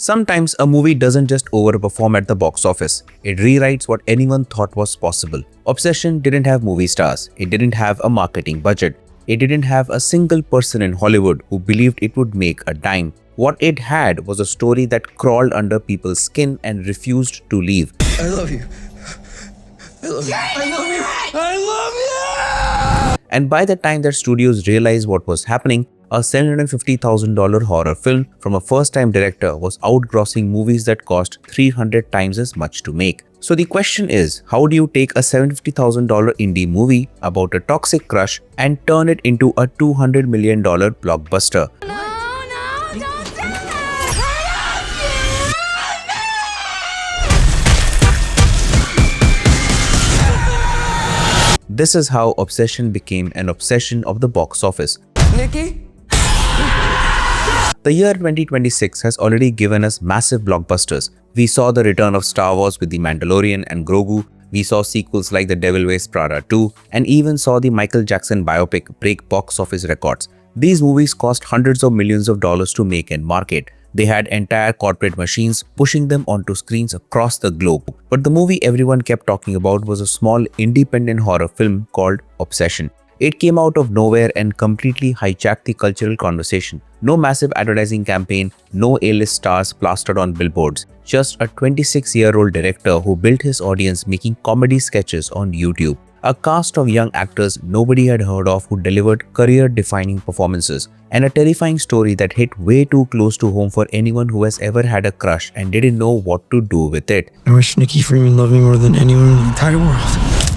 Sometimes a movie doesn't just overperform at the box office, it rewrites what anyone thought was possible. Obsession didn't have movie stars, it didn't have a marketing budget, it didn't have a single person in Hollywood who believed it would make a dime. What it had was a story that crawled under people's skin and refused to leave. I love you. I love you. I love you. I love you! And by the time that studios realized what was happening, a $750,000 horror film from a first-time director was outgrossing movies that cost 300 times as much to make. So the question is, how do you take a $750,000 indie movie about a toxic crush and turn it into a $200 million blockbuster? This is how Obsession became an obsession of the box office. Nikki? The year 2026 has already given us massive blockbusters. We saw the return of Star Wars with The Mandalorian and Grogu, we saw sequels like The Devil Wears Prada 2, and even saw the Michael Jackson biopic break box office records. These movies cost hundreds of millions of dollars to make and market. They had entire corporate machines pushing them onto screens across the globe. But the movie everyone kept talking about was a small independent horror film called Obsession. It came out of nowhere and completely hijacked the cultural conversation. No massive advertising campaign, no A-list stars plastered on billboards. Just a 26-year-old director who built his audience making comedy sketches on YouTube. A cast of young actors nobody had heard of who delivered career-defining performances. And a terrifying story that hit way too close to home for anyone who has ever had a crush and didn't know what to do with it. I wish Nikki Freeman loved me more than anyone in the entire world.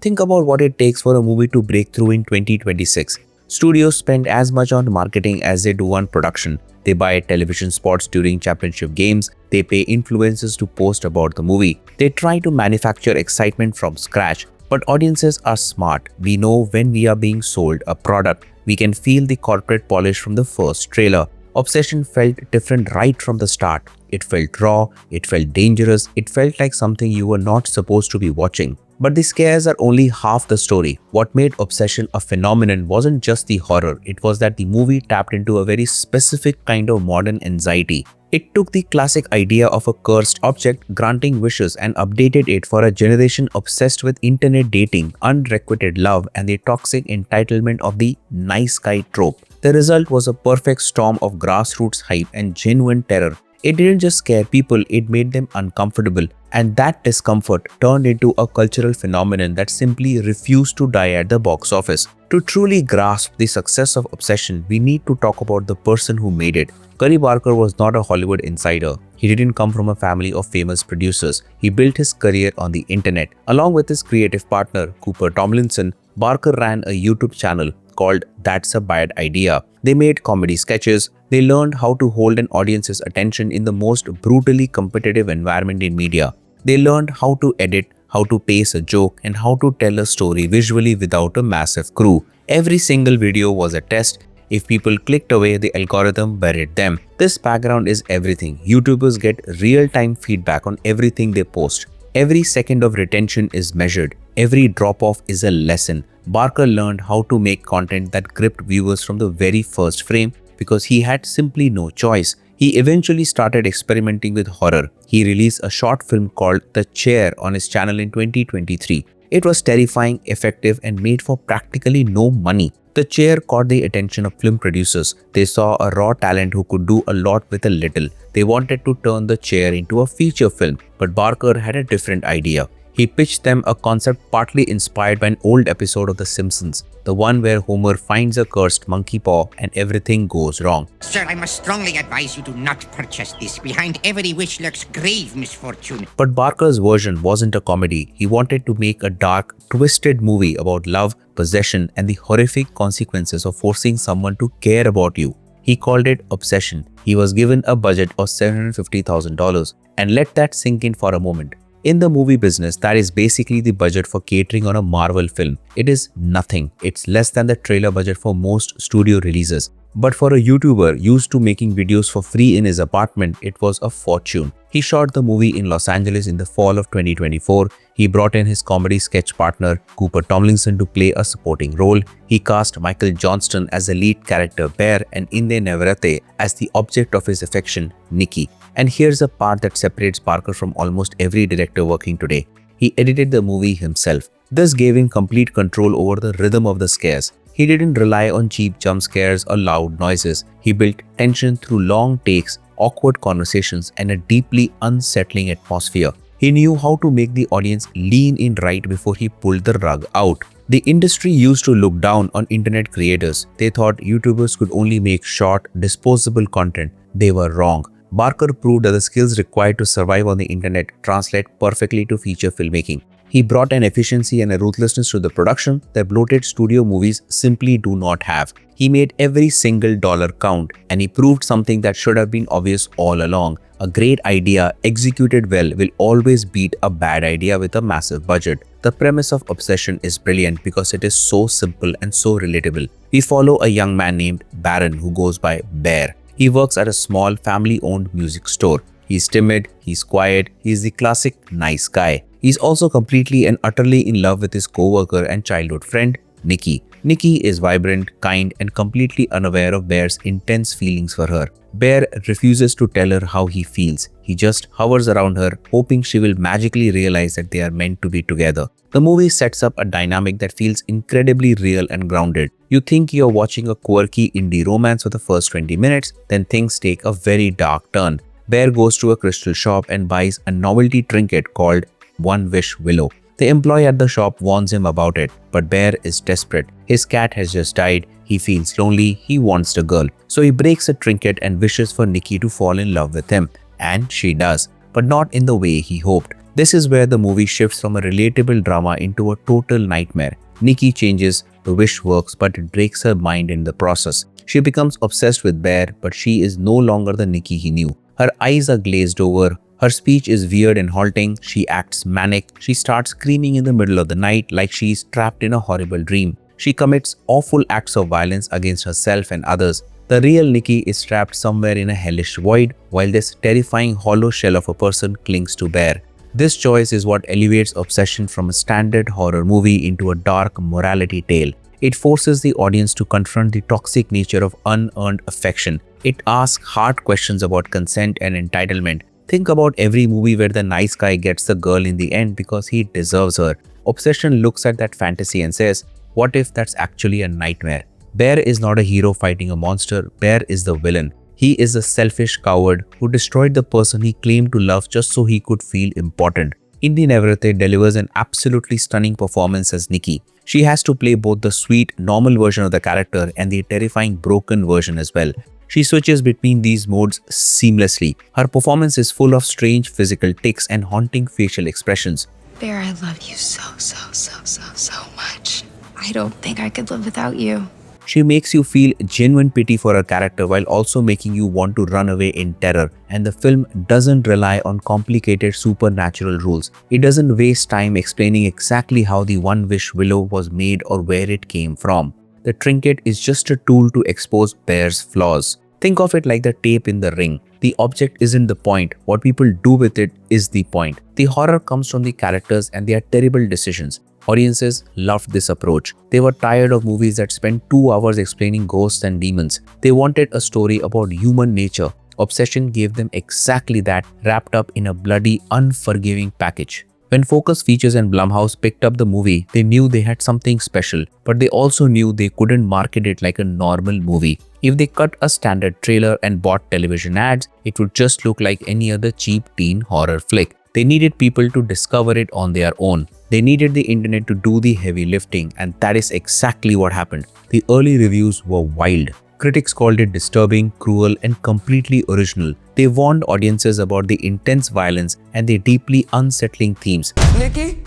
Think about what it takes for a movie to break through in 2026. Studios spend as much on marketing as they do on production. They buy television spots during championship games. They pay influencers to post about the movie. They try to manufacture excitement from scratch. But audiences are smart. We know when we are being sold a product. We can feel the corporate polish from the first trailer. Obsession felt different right from the start. It felt raw, it felt dangerous, it felt like something you were not supposed to be watching. But the scares are only half the story. What made Obsession a phenomenon wasn't just the horror, it was that the movie tapped into a very specific kind of modern anxiety. It took the classic idea of a cursed object granting wishes and updated it for a generation obsessed with internet dating, unrequited love, and the toxic entitlement of the nice guy trope. The result was a perfect storm of grassroots hype and genuine terror. It didn't just scare people, it made them uncomfortable. And that discomfort turned into a cultural phenomenon that simply refused to die at the box office. To truly grasp the success of Obsession, we need to talk about the person who made it. Curry Barker was not a Hollywood insider. He didn't come from a family of famous producers. He built his career on the internet. Along with his creative partner, Cooper Tomlinson, Barker ran a YouTube channel called That's a Bad Idea. They made comedy sketches. They learned how to hold an audience's attention in the most brutally competitive environment in media. They learned how to edit, how to pace a joke, and how to tell a story visually without a massive crew. Every single video was a test. If people clicked away, the algorithm buried them. This background is everything. YouTubers get real-time feedback on everything they post. Every second of retention is measured. Every drop-off is a lesson. Barker learned how to make content that gripped viewers from the very first frame because he had simply no choice. He eventually started experimenting with horror. He released a short film called The Chair on his channel in 2023. It was terrifying, effective, and made for practically no money. The Chair caught the attention of film producers. They saw a raw talent who could do a lot with a little. They wanted to turn The Chair into a feature film, but Barker had a different idea. He pitched them a concept partly inspired by an old episode of The Simpsons, the one where Homer finds a cursed monkey paw and everything goes wrong. Sir, I must strongly advise you to not purchase this. Behind every wish lurks grave misfortune. But Barker's version wasn't a comedy. He wanted to make a dark, twisted movie about love, possession, and the horrific consequences of forcing someone to care about you. He called it Obsession. He was given a budget of $750,000. And let that sink in for a moment. In the movie business, that is basically the budget for catering on a Marvel film. It is nothing. It's less than the trailer budget for most studio releases. But for a YouTuber used to making videos for free in his apartment, it was a fortune. He shot the movie in Los Angeles in the fall of 2024. He brought in his comedy sketch partner, Cooper Tomlinson, to play a supporting role. He cast Michael Johnston as the lead character Bear and Inde Neverate as the object of his affection, Nikki. And here's a part that separates Parker from almost every director working today. He edited the movie himself. This gave him complete control over the rhythm of the scares. He didn't rely on cheap jump scares or loud noises. He built tension through long takes, awkward conversations, and a deeply unsettling atmosphere. He knew how to make the audience lean in right before he pulled the rug out. The industry used to look down on internet creators. They thought YouTubers could only make short, disposable content. They were wrong. Barker proved that the skills required to survive on the internet translate perfectly to feature filmmaking. He brought an efficiency and a ruthlessness to the production that bloated studio movies simply do not have. He made every single dollar count, and he proved something that should have been obvious all along. A great idea executed well will always beat a bad idea with a massive budget. The premise of Obsession is brilliant because it is so simple and so relatable. We follow a young man named Baron who goes by Bear. He works at a small family-owned music store. He's timid, he's quiet, he's the classic nice guy. He's also completely and utterly in love with his co-worker and childhood friend, Nikki. Nikki is vibrant, kind, and completely unaware of Bear's intense feelings for her. Bear refuses to tell her how he feels. He just hovers around her, hoping she will magically realize that they are meant to be together. The movie sets up a dynamic that feels incredibly real and grounded. You think you're watching a quirky indie romance for the first 20 minutes, then things take a very dark turn. Bear goes to a crystal shop and buys a novelty trinket called One Wish Willow. The employee at the shop warns him about it, but Bear is desperate. His cat has just died, he feels lonely, he wants the girl. So he breaks a trinket and wishes for Nikki to fall in love with him. And she does, but not in the way he hoped. This is where the movie shifts from a relatable drama into a total nightmare. Nikki changes, the wish works, but it breaks her mind in the process. She becomes obsessed with Bear, but she is no longer the Nikki he knew. Her eyes are glazed over. Her speech is weird and halting. She acts manic. She starts screaming in the middle of the night like she is trapped in a horrible dream. She commits awful acts of violence against herself and others. The real Nikki is trapped somewhere in a hellish void, while this terrifying hollow shell of a person clings to Bear. This choice is what elevates Obsession from a standard horror movie into a dark morality tale. It forces the audience to confront the toxic nature of unearned affection. It asks hard questions about consent and entitlement. Think about every movie where the nice guy gets the girl in the end because he deserves her. Obsession looks at that fantasy and says, what if that's actually a nightmare? Bear is not a hero fighting a monster. Bear is the villain. He is a selfish coward who destroyed the person he claimed to love just so he could feel important. Inde Neverate delivers an absolutely stunning performance as Nikki. She has to play both the sweet, normal version of the character and the terrifying, broken version as well. She switches between these modes seamlessly. Her performance is full of strange physical tics and haunting facial expressions. Bear, I love you so much. I don't think I could live without you. She makes you feel genuine pity for her character while also making you want to run away in terror. And the film doesn't rely on complicated supernatural rules. It doesn't waste time explaining exactly how the One Wish Willow was made or where it came from. The trinket is just a tool to expose Bear's flaws. Think of it like the tape in the ring. The object isn't the point. What people do with it is the point. The horror comes from the characters and their terrible decisions. Audiences loved this approach. They were tired of movies that spent 2 hours explaining ghosts and demons. They wanted a story about human nature. Obsession gave them exactly that, wrapped up in a bloody, unforgiving package. When Focus Features and Blumhouse picked up the movie, they knew they had something special, but they also knew they couldn't market it like a normal movie. If they cut a standard trailer and bought television ads, it would just look like any other cheap teen horror flick. They needed people to discover it on their own. They needed the internet to do the heavy lifting, and that is exactly what happened. The early reviews were wild. Critics called it disturbing, cruel, and completely original. They warned audiences about the intense violence and the deeply unsettling themes. Nikki?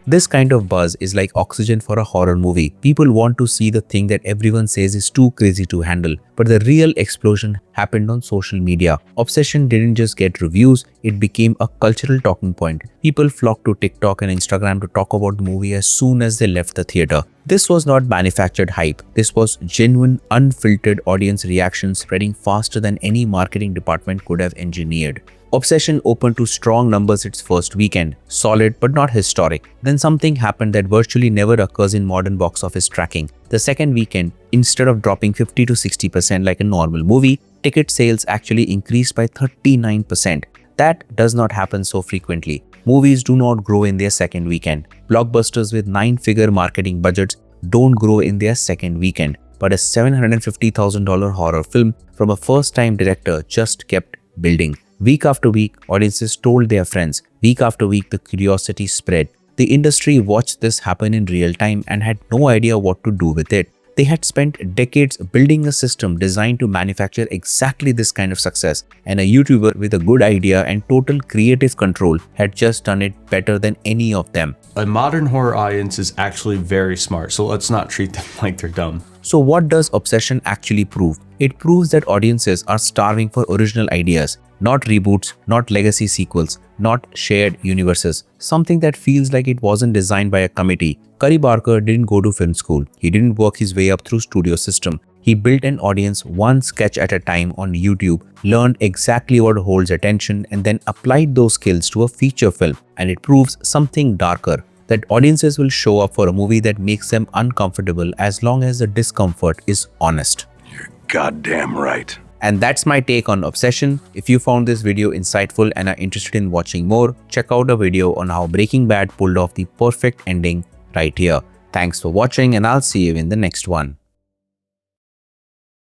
This kind of buzz is like oxygen for a horror movie. People want to see the thing that everyone says is too crazy to handle. But the real explosion happened on social media. Obsession didn't just get reviews, it became a cultural talking point. People flocked to TikTok and Instagram to talk about the movie as soon as they left the theater. This was not manufactured hype. This was genuine, unfiltered audience reaction spreading faster than any marketing department could have engineered. Obsession opened to strong numbers its first weekend, solid but not historic. Then something happened that virtually never occurs in modern box office tracking. The second weekend, instead of dropping 50 to 60% like a normal movie, ticket sales actually increased by 39%. That does not happen so frequently. Movies do not grow in their second weekend. Blockbusters with 9-figure marketing budgets don't grow in their second weekend. But a $750,000 horror film from a first-time director just kept building. Week after week, audiences told their friends. Week after week, the curiosity spread. The industry watched this happen in real time and had no idea what to do with it. They had spent decades building a system designed to manufacture exactly this kind of success, and a YouTuber with a good idea and total creative control had just done it better than any of them. A modern horror audience is actually very smart, so let's not treat them like they're dumb. So what does Obsession actually prove? It proves that audiences are starving for original ideas, not reboots, not legacy sequels, not shared universes, something that feels like it wasn't designed by a committee. Curry Barker didn't go to film school. He didn't work his way up through studio system. He built an audience one sketch at a time on YouTube, learned exactly what holds attention, and then applied those skills to a feature film. And it proves something darker, that audiences will show up for a movie that makes them uncomfortable as long as the discomfort is honest. You're goddamn right. And that's my take on Obsession. If you found this video insightful and are interested in watching more, check out a video on how Breaking Bad pulled off the perfect ending right here. Thanks for watching, and I'll see you in the next one.